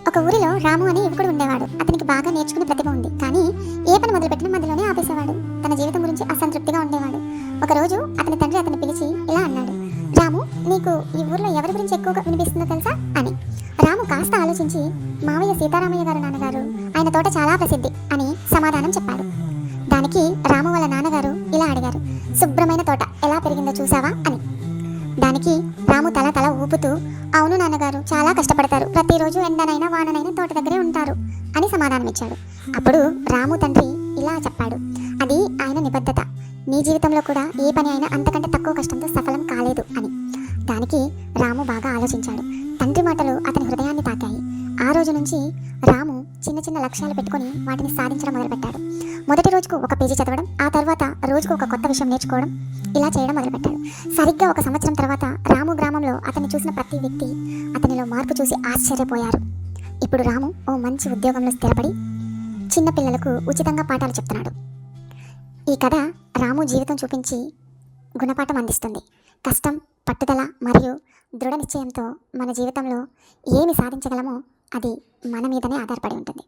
ఒక ఊరిలో రాము అనే యువకుడు ఉండేవాడు. అతనికి బాగా నేర్చుకునే ప్రతిభ ఉంది. కానీ ఏ పని మొదలుపెట్టినా మధ్యలోనే ఆపేసేవాడు. తన జీవితం గురించి అసంతృప్తిగా ఉండేవాడు. ఒకరోజు అతని తండ్రి అతన్ని పిలిచి ఇలా అన్నాడు, రాము, నీకు ఈ ఊర్లో ఎవరి గురించి ఎక్కువగా వినిపిస్తుందో తెలుసా అని. రాము కాస్త ఆలోచించి, మావయ్య సీతారామయ్య గారు నాన్నగారు, ఆయన తోట చాలా ప్రసిద్ధి అని సమాధానం చెప్పాడు. దానికి రాము వాళ్ళ నాన్నగారు ఇలా అడిగారు, శుభ్రమైన తోట ఎలా పెరిగిందో చూసావా అని. దానికి రాము తల తల ఊపుతూ, అవును నాన్నగారు, చాలా కష్టపడతారు, ప్రతిరోజు ఎండనైనా వాననైనా తోట దగ్గరే ఉంటారు అని సమాధానం ఇచ్చాడు. అప్పుడు రాము తండ్రి ఇలా చెప్పాడు, అది ఆయన నిబద్ధత. నీ జీవితంలో కూడా ఏ పని అయినా అంతకంటే తక్కువ కష్టంతో సఫలం కాలేదు అని. దానికి రాము బాగా ఆలోచించాడు. తండ్రి మాటలు అతని హృదయాన్ని తాకాయి. ఆ రోజు నుంచి రాము చిన్న చిన్న లక్ష్యాలు పెట్టుకొని వాటిని సాధించడం మొదలుపెట్టాడు. మొదటి రోజుకు ఒక పేజీ చదవడం, ఆ తర్వాత రోజుకు ఒక కొత్త విషయం నేర్చుకోవడం, ఇలా చేయడం మొదలుపెట్టాడు. సరిగ్గా ఒక సంవత్సరం తర్వాత రాము గ్రామంలో అతన్ని చూసిన ప్రతి వ్యక్తి అతనిలో మార్పు చూసి ఆశ్చర్యపోయారు. ఇప్పుడు రాము ఓ మంచి ఉద్యోగంలో స్థిరపడి చిన్నపిల్లలకు ఉచితంగా పాఠాలు చెప్తున్నాడు. ఈ కథ రాము జీవితం చూపించి గుణపాఠం అందిస్తుంది. కష్టం, పట్టుదల మరియు దృఢ నిశ్చయంతో మన జీవితంలో ఏమి సాధించగలమో అది మన మీదనే ఆధారపడి ఉంటుంది.